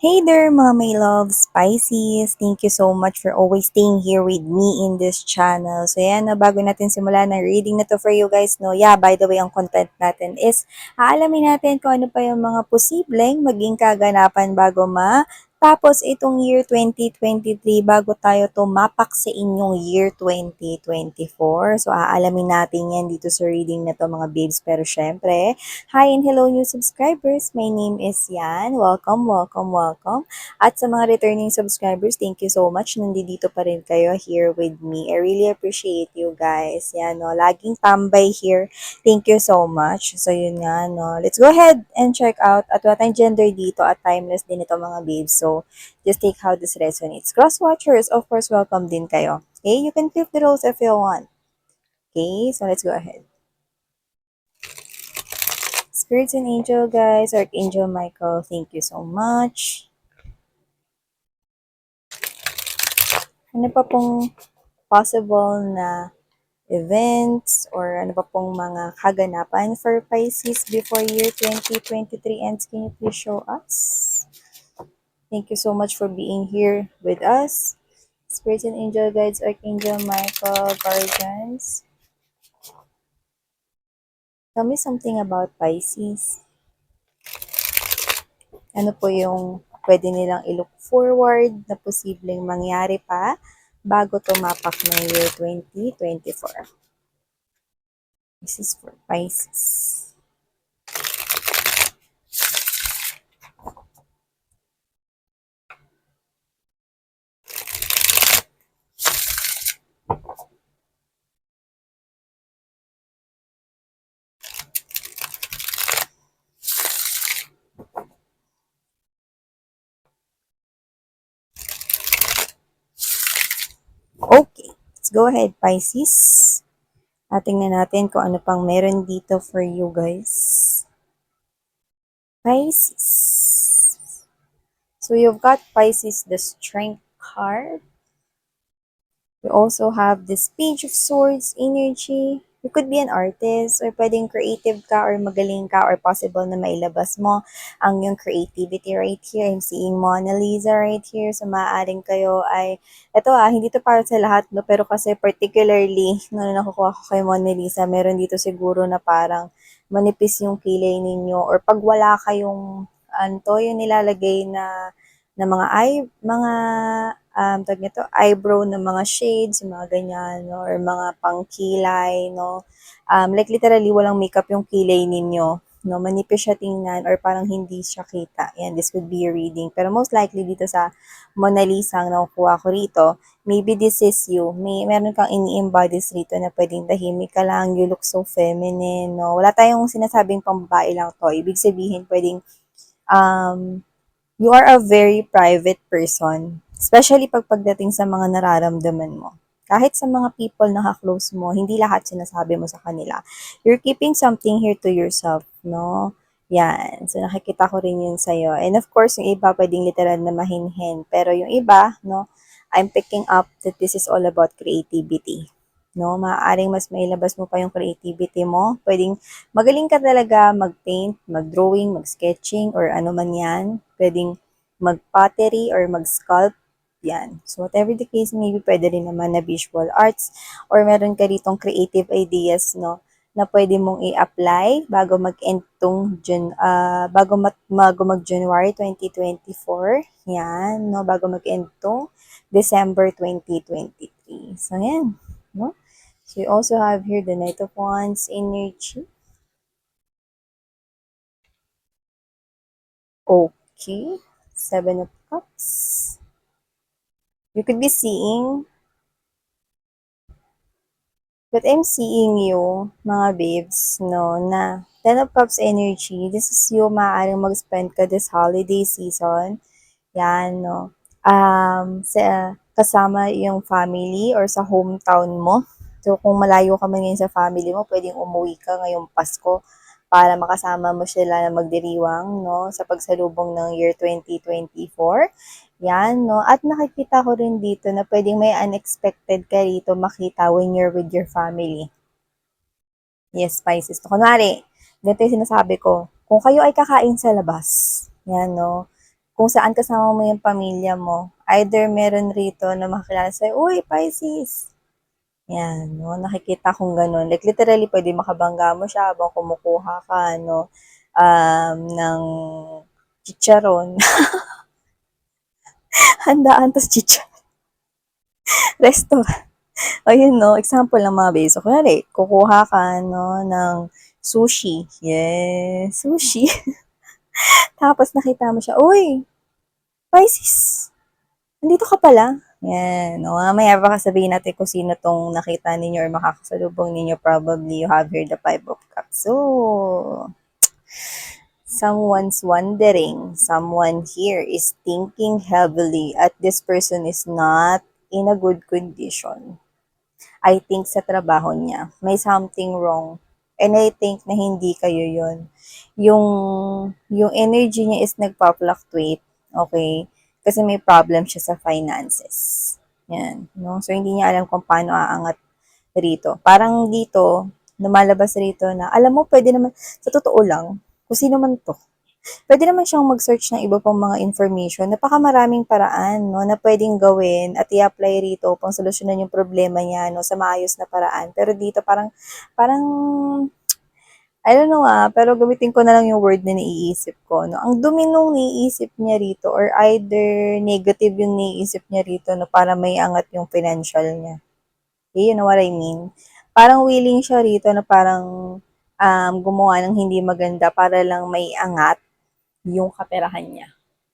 Hey there, mga my love spices! Thank you so much for always staying here with me in this channel. So yan, no, bago natin simulan ng reading na to for you guys, no, yeah, by the way, ang content natin is aalamin natin kung ano pa yung mga posibleng maging kaganapan bago tapos itong year 2023 bago tayo tumapak sa inyong year 2024. So aalamin natin yan dito sa reading na to mga babes. Pero syempre, hi and hello new subscribers. My name is Yan. Welcome, welcome, welcome. At sa mga returning subscribers, thank you so much. Nandito pa rin kayo here with me. I really appreciate you guys. Yan, no. Laging tambay here. Thank you so much. So, yun nga, no. Let's go ahead and check out at what ang gender dito at timeless din ito mga babes. So, just take how this resonates. Cross-watchers, of course, welcome din kayo. Okay, you can flip the roles if you want. Okay, so let's go ahead. Spirits and Angel, guys. Archangel Michael, thank you so much. Ano pa pong possible na events or ano pa pong mga kaganapan for Pisces before year 2023 ends? Can you please show us? Thank you so much for being here with us. Spirits and Angel Guides, Archangel Michael, Guardians. Tell me something about Pisces. Ano po yung pwede nilang i-look forward na posibleng mangyari pa bago tumapak ng year 2024. This is for Pisces. Okay, let's go ahead, Pisces. Tingnan natin kung ano pang meron dito for you guys. Pisces. So you've got Pisces, the Strength card. You also have this Page of Swords energy. You could be an artist or pwedeng creative ka or magaling ka or possible na mailabas mo ang yung creativity right here. I'm seeing Mona Lisa right here. So maaaring kayo ay, ito hindi to para sa lahat, no? Pero kasi particularly, nung nakukuha ko kay Mona Lisa, meron dito siguro na parang manipis yung kilay ninyo or pag wala kayong, anto, yung nilalagay na mga tawag nito, eyebrow na mga shades, mga ganyan, no? Or mga pangkilay, no? Like literally, walang makeup yung kilay ninyo, no? Manipis siya tingnan or parang hindi siya kita. Yan, this could be a reading. Pero most likely dito sa Mona Lisa ang nakukuha ko rito, maybe this is you. Meron kang ini-embodies rito na pwedeng tahimik ka lang, you look so feminine, no? Wala tayong sinasabing pambabae lang to. Ibig sabihin, pwedeng um, you are a very private person, especially pagdating sa mga nararamdaman mo. Kahit sa mga people na ka-close mo, hindi lahat sinasabi mo sa kanila. You're keeping something here to yourself, no? Yan. So, nakikita ko rin yun sa'yo. And of course, yung iba pwedeng literal na mahinhin. Pero yung iba, no, I'm picking up that this is all about creativity. No, maaaring mas mailabas mo pa yung creativity mo. Pwedeng magaling ka talaga mag-paint, mag-drawing, mag-sketching, or ano man yan. Pwedeng mag-pottery or mag-sculpt. Yan. So, whatever the case, maybe pwede rin naman na visual arts or meron ka ditong creative ideas, no, na pwede mong i-apply bago mag-end tong bago mag-January 2024. Yan, no, bago mag-end tong December 2023. So, yan, no? So, you also have here the Knight of Wands energy. Okay. Seven of Cups. You could be seeing, but I'm seeing you, mga babes, no, na Ten of Cups energy. This is you, maaaring mag-spend ka this holiday season. Yan, no. Kasama yung family or sa hometown mo. So, kung malayo ka man ngayon sa family mo, pwedeng umuwi ka ngayong Pasko para makasama mo sila na magdiriwang, no, sa pagsalubong ng year 2024. Yan, no. At nakikita ko rin dito na pwedeng may unexpected ka rito makita when you're with your family. Yes, Pisces. Kunwari, ganito yung sinasabi ko. Kung kayo ay kakain sa labas, yan, no. kung saan kasama mo yung pamilya mo, either meron rito na makakilala sa'yo, "Uy, Pisces!" Yan, no? Nakikita kong ganun. Like, literally, pwede makabangga mo siya habang kumukuha ka, no? Ng chicharon. Handaan, tas chicharon. Restaurant. Ayun, no? Example ng mga base. So, kunwari, kukuha ka, no, ng sushi. Yes, sushi. Tapos nakita mo siya, "Uy, Pisces, nandito ka pala." Yan. O, mamaya baka sabihin natin kung sino tong nakita ninyo or makakasalubong ninyo. Probably you have here the Five of Cups. So, someone's wondering, someone here is thinking heavily at this person is not in a good condition. I think sa trabaho niya, may something wrong. And I think na hindi kayo yun. Yung, yung energy niya is nagpa-fluctuate. Okay? Kasi may problem siya sa finances. Yan. No? So, hindi niya alam kung paano aangat rito. Parang dito, lumalabas rito na, alam mo, pwede naman, sa totoo lang, kung sino man to, pwede naman siyang mag-search ng iba pang mga information. Napakamaraming paraan, no, na pwedeng gawin at i-apply rito upang solusyonan yung problema niya, no, sa maayos na paraan. Pero dito, parang, I don't know pero gamitin ko na lang yung word na naiisip ko, no. Ang dumi nung naiisip niya rito or either negative yung naiisip niya rito, no, para may angat yung financial niya. You know what I mean? Parang willing siya rito na parang gumawa ng hindi maganda para lang may angat yung kaperahan niya.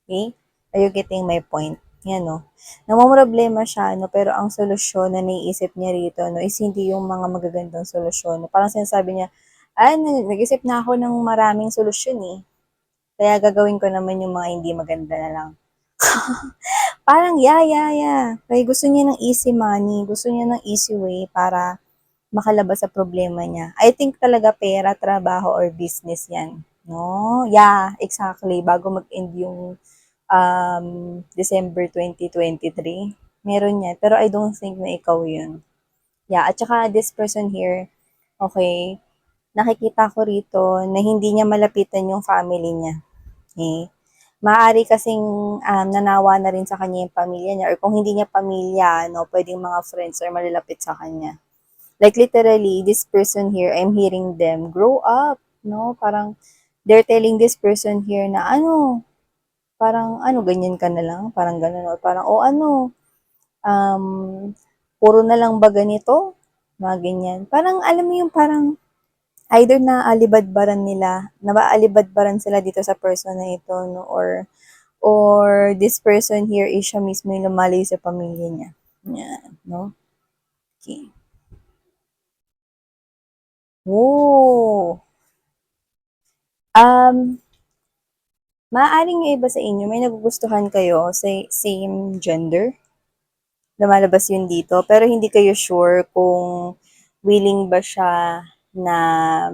Okay? Are you getting my point? Yan, no? Namomroblema siya, no? Pero ang solusyon na naiisip niya rito, no, is hindi yung mga magagandang solusyon. No? Parang sinasabi niya, nag-isip na ako ng maraming solusyon eh. Kaya gagawin ko naman yung mga hindi maganda na lang. Parang, yeah. Kaya gusto niya ng easy money, gusto niya ng easy way para makalabas sa problema niya. I think talaga pera, trabaho, or business yan. No? Yeah, exactly. Bago mag-end yung December 2023. Meron yan. Pero I don't think na ikaw yun. Yeah, at saka this person here, okay, nakikita ko rito na hindi niya malapitan yung family niya. Okay? Maaari kasing nanawa na rin sa kanya yung pamilya niya or kung hindi niya pamilya, no, pwedeng mga friends or malalapit sa kanya. Like literally, this person here, I'm hearing them, grow up, no? Parang they're telling this person here na parang ganyan ka na lang, parang ganun, or parang, um, puro na lang ba ganito? Mga ganyan. Parang, alam mo yung parang, either na naalibadbaran sila dito sa person na ito, no? Or this person here is siya mismo yung lumalayo sa pamilya niya. Yan, no? Okay. Oh! Maaaring yung iba sa inyo, may nagugustuhan kayo sa same gender. Lumalabas yun dito. Pero hindi kayo sure kung willing ba siya na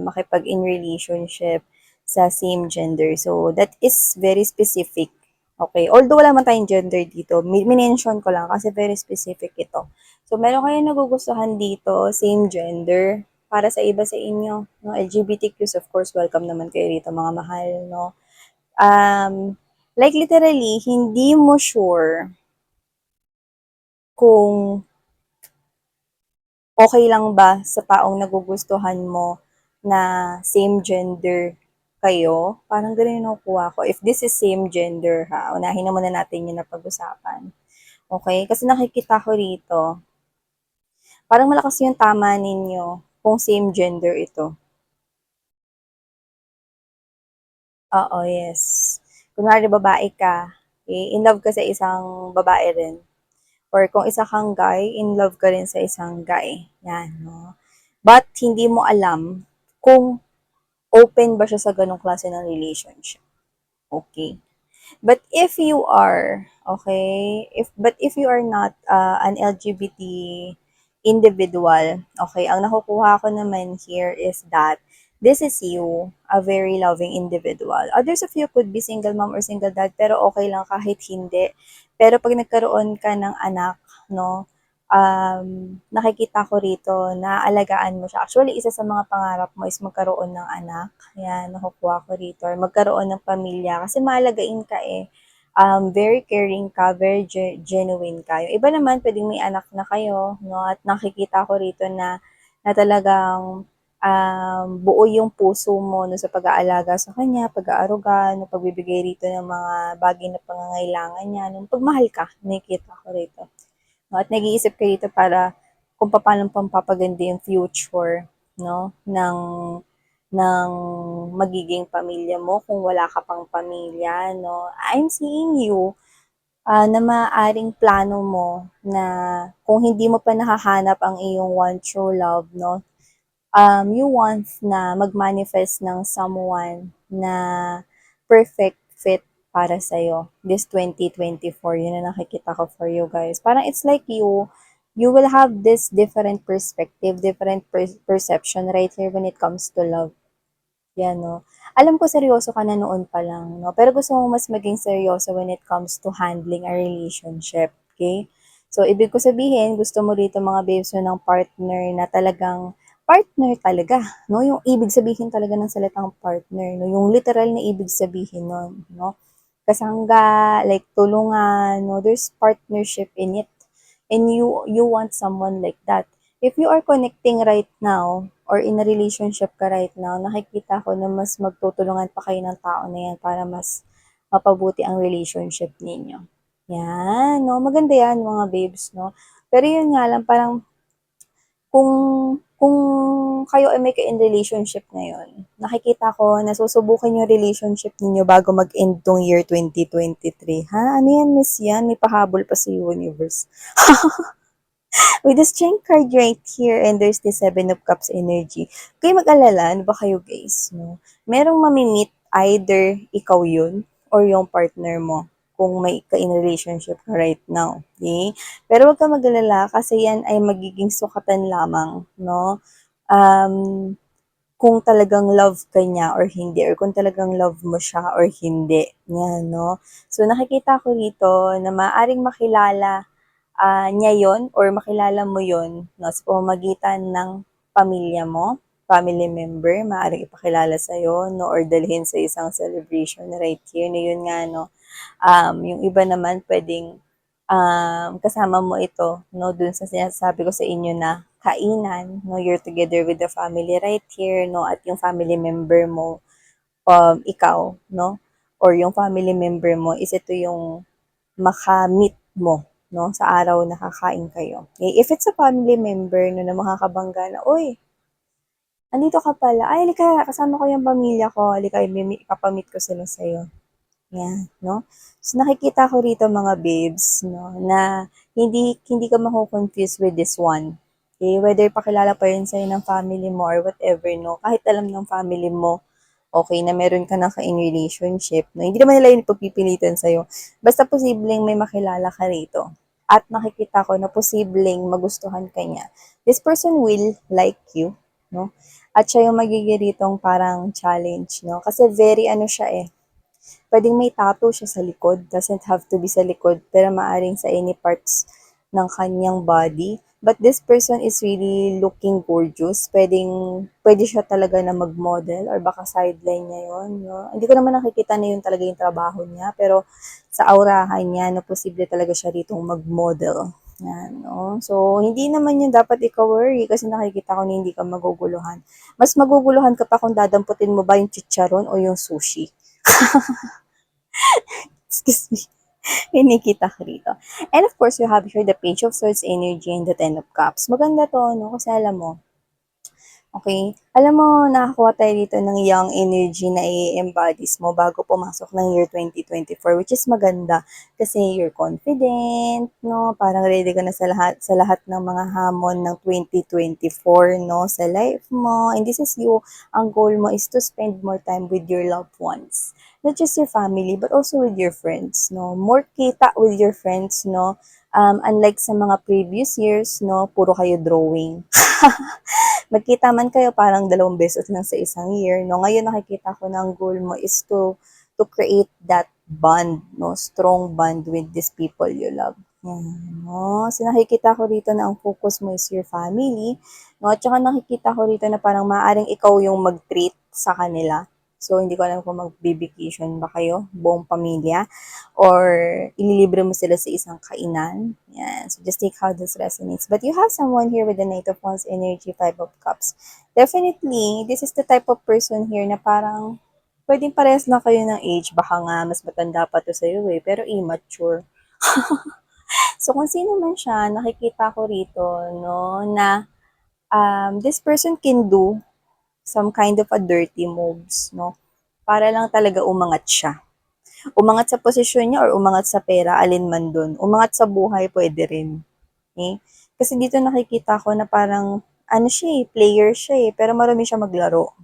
makipag-in relationship sa same gender. So, that is very specific. Okay. Although wala man tayong gender dito, minention ko lang kasi very specific ito. So, meron kayong nagugustuhan dito, same gender. Para sa iba sa inyo, no? LGBTQs, of course, welcome naman kayo dito, mga mahal, no? Like literally, hindi mo sure kung okay lang ba sa taong nagugustuhan mo na same gender kayo. Parang ganun yung nakukuha ko. If this is same gender, unahin na muna natin yung napag-usapan. Okay? Kasi nakikita ko rito, parang malakas yung tama ninyo kung same gender ito. Oo, yes. Kunwari babae ka, in love ka sa isang babae rin. Or kung isa kang guy, in love ka rin sa isang guy. Yan, no? But hindi mo alam kung open ba siya sa ganong klase ng relationship. Okay. But if you are, okay, if you are not an LGBT individual, okay, ang nakukuha ko naman here is that this is you, a very loving individual. Others of you could be single mom or single dad, pero okay lang kahit hindi. Pero pag nagkaroon ka ng anak, no, nakikita ko rito na alagaan mo siya. Actually, isa sa mga pangarap mo is magkaroon ng anak. Yan, nakukuha ko rito. Or magkaroon ng pamilya. Kasi maalagain ka eh. very caring ka, very genuine ka. Yung iba naman, pwedeng may anak na kayo, no? At nakikita ko rito na talagang buo yung puso mo no, sa pag-aalaga sa kanya, pag-aaruga, no, pagbibigay rito ng mga bagay na pangangailangan niya, no, pagmahal ka, nakikita ko rito. No? At nag-iisip ka rito para kung paano pampapaganda yung future no, ng magiging pamilya mo kung wala ka pang pamilya, no? I'm seeing you na maaaring plano mo na kung hindi mo pa nakahanap ang iyong one true love, no? You want na mag-manifest ng someone na perfect fit para sa'yo. This 2024, yun na nakikita ko for you guys. Parang it's like you will have this different perspective, different perception right here when it comes to love. Yan, no? Alam ko seryoso ka na noon pa lang, no? Pero gusto mo mas maging seryoso when it comes to handling a relationship, okay? So, ibig ko sabihin, gusto mo rito mga babes mo ng partner na talagang partner talaga, no? Yung ibig sabihin talaga ng salitang partner, no? Yung literal na ibig sabihin nun, no? Kasangga, like tulungan, no? There's partnership in it. And you want someone like that. If you are connecting right now, or in a relationship ka right now, nakikita ko na mas magtutulungan pa kayo ng tao na yan para mas mapabuti ang relationship ninyo. Yan, no? Maganda yan, mga babes, no? Pero yun nga lang, parang kung kung kayo ay may ka-in relationship ngayon, nakikita ko na susubukin yung relationship ninyo bago mag-end tong year 2023. Ha? Ano yan, miss yan? May pahabol pa sa universe. With the strength card right here and there's the Seven of Cups energy. Kayo mag-alala, ano ba kayo guys? No? Merong mamimit either ikaw yun or yung partner mo kung may ka-in relationship ka right now. Okay? Pero wag ka mag-alala kasi yan ay magiging sukatan lamang, no? Um, kung talagang love ka niya or hindi, or kung talagang love mo siya or hindi. Yan, no? So, nakikita ko rito na maaring makilala niya yon or makilala mo yon no, sa pamamagitan ng pamilya mo, family member, maaaring ipakilala sa'yo, no, or dalhin sa isang celebration right here, na yun nga, no, yung iba naman pwedeng kasama mo ito, no, dun sa sinasabi ko sa inyo na kainan, no, you're together with the family right here, no, at yung family member mo, ikaw, no, or yung family member mo is ito yung makamit mo, no, sa araw na kakain kayo. Okay? If it's a family member, no, na makakabangga na, uy, andito ka pala. Ay, halika, kasama ko yung pamilya ko. Halika, ipapamit ko sila sa'yo. Yan, no? So, nakikita ko rito mga babes, no, na hindi ka mako-confuse with this one. Okay? Whether pakilala pa yun sa'yo ng family mo or whatever, no? Kahit alam ng family mo, okay, na meron ka na ka-in relationship, no? Hindi naman nila yun ipagpipilitan sa'yo. Basta posibleng may makilala ka rito. At nakikita ko na posibleng magustuhan ka niya. This person will like you, no? At siya yung magiging ritong parang challenge, no? Kasi very ano siya eh, pwedeng may tattoo siya sa likod. Doesn't have to be sa likod, pero maaring sa any parts ng kanyang body. But this person is really looking gorgeous. Pwede siya talaga na mag-model or baka sideline niya yun. No? Hindi ko naman nakikita na yun talaga yung trabaho niya. Pero sa aurahan niya, na posible talaga siya dito mag-model. Yan, no? So, hindi naman yun dapat ikaw worry kasi nakikita ko na hindi ka maguguluhan. Mas maguguluhan ka pa kung dadamputin mo ba yung chicharon o yung sushi. Excuse me. Kinikita ko rito. And of course, you have here the Page of Swords energy and the Ten of Cups. Maganda to, no? Kasi alam mo, okay, alam mo, nakakuha tayo dito ng young energy na i-embodies mo bago pumasok ng year 2024, which is maganda. Kasi you're confident, no? Parang ready ka na sa lahat ng mga hamon ng 2024, no? Sa life mo. And this is you. Ang goal mo is to spend more time with your loved ones. Not just your family, but also with your friends, no? More kita with your friends, no? Unlike sa mga previous years, no? Puro kayo drawing. Magkita man kayo parang 2 beses lang sa isang year, no? Ngayon nakikita ko na ang goal mo is to create that bond, no? Strong bond with these people you love. Yan, no? So nakikita ko rito na ang focus mo is your family, no? At saka nakikita ko rito na parang maaaring ikaw yung mag-treat sa kanila. So, hindi ko alam kung mag-vacation ba kayo, buong pamilya, or ililibre mo sila sa isang kainan. Yan. So, just take how this resonates. But you have someone here with the Knight of Wands energy, Five of Cups. Definitely, this is the type of person here na parang pwedeng parehas na kayo ng age. Baka nga, mas matanda pa to sa'yo eh, pero immature. So, kung sino man siya, nakikita ko rito, no, na this person can do some kind of a dirty moves, no? Para lang talaga umangat siya. Umangat sa posisyon niya or umangat sa pera, alin man dun. Umangat sa buhay, pwede rin. Okay? Kasi dito nakikita ko na parang, ano siya eh, player siya eh, pero marami siya maglaro.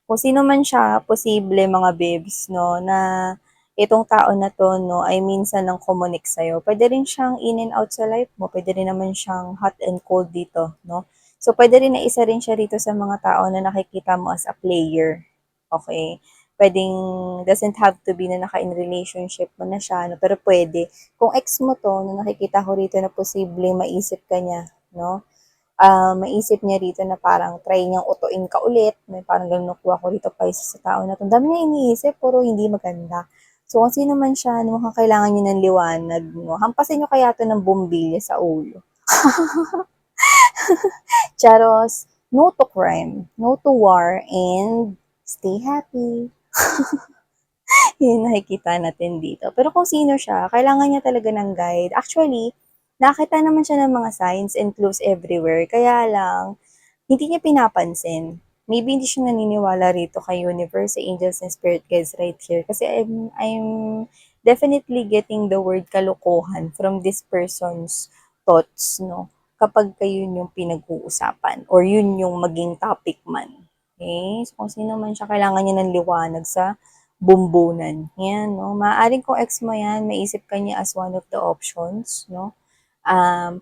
Kung sino man siya, posible mga babes, no, na itong tao na to, no, ay minsan lang kumunik sa'yo. Pwede rin siyang in and out sa life mo. Pwede rin naman siyang hot and cold dito, no. So, pwede rin na isa rin siya rito sa mga tao na nakikita mo as a player. Okay? Pwedeng, doesn't have to be na naka-in relationship mo na siya, no, pero pwede. Kung ex mo to, no, nakikita ko rito na posible maisip ka niya, no, maisip niya rito na parang try niyang utuin ka ulit. May parang ganun nakuha ko rito pa isa sa tao na to. Dami niya iniisip, puro hindi maganda. So, kung sino man siya, no, mukhang kailangan niyo ng liwanag, no? Hampasin niyo kaya to ng bumbilya sa ulo. Charos, no to crime, no to war, and stay happy. Yun nakikita natin dito. Pero kung sino siya, kailangan niya talaga ng guide. Actually, nakita naman siya ng mga signs and clues everywhere. Kaya lang, hindi niya pinapansin. Maybe hindi siya naniniwala rito kay universe, sa angels and spirit guides right here. Kasi I'm definitely getting the word kalokohan from this person's thoughts, no? Kapag kayo yung pinag-uusapan or yun yung maging topic man. Okay? So, kung sino man siya, kailangan niya ng liwanag sa bumbunan. Yan, no? Maaaring kung ex mo yan, maisip ka niya as one of the options, no?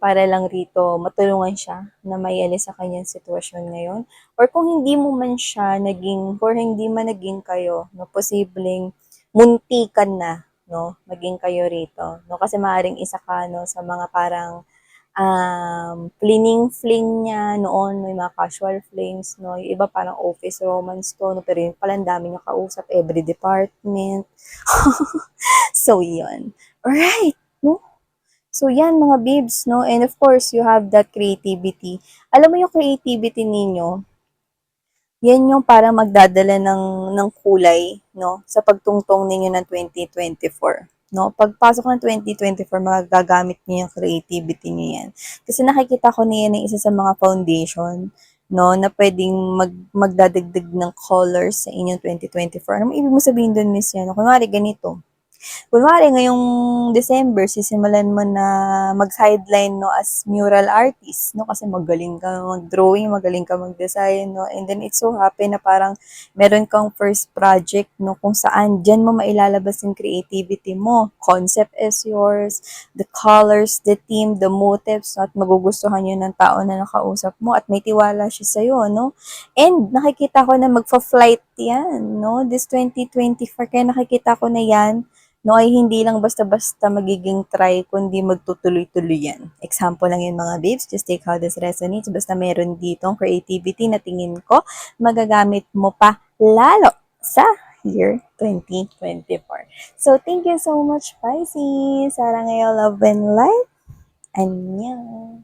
Para lang rito matulungan siya na maialis sa kanyang sitwasyon ngayon. Or kung hindi mo man siya naging, or hindi man naging kayo, no, posibleng muntikan na, no, maging kayo rito. No, kasi maaaring isa ka, no, sa mga parang fling niya noon, may mga casual flings, no, yung iba parang office romance to, no, pero yun pala, ang dami niya kausap, every department. So, yun. Alright, no? So, yan mga babes, no? And of course, you have that creativity. Alam mo yung creativity ninyo, yan yung parang magdadala ng kulay, no? Sa pagtungtong ninyo ng 2024. No? Pagpasok ng 2024, magagamit niyo yung creativity niyo yan. Kasi nakikita ko na yan ng isa sa mga foundation, no? Na pwedeng magdadagdag ng colors sa inyong 2024. Ano mo ibig mo sabihin doon, Miss Yan? Kunwari, ganito. Kunwari, ngayong December, sisimulan mo na mag-sideline, no, as mural artist, no, kasi magaling ka mag-drawing, magaling ka mag-design, no, and then it so happen na parang meron kang first project, no, kung saan dyan mo mailalabas yung creativity mo. Concept is yours, the colors, the theme, the motives, no, at magugustuhan yun ng tao na nakausap mo at may tiwala siya sa'yo, no. And nakikita ko na magfa-flight yan, no, this 2024, kaya nakikita ko na yan, no, ay hindi lang basta-basta magiging try, kundi magtutuloy-tuloy yan. Example lang yun mga babes, just take how this resonates. Basta meron ditong creativity na tingin ko, magagamit mo pa lalo sa year 2024. So, thank you so much, Pisces. Sarang ngayon, love and light. Annyeong.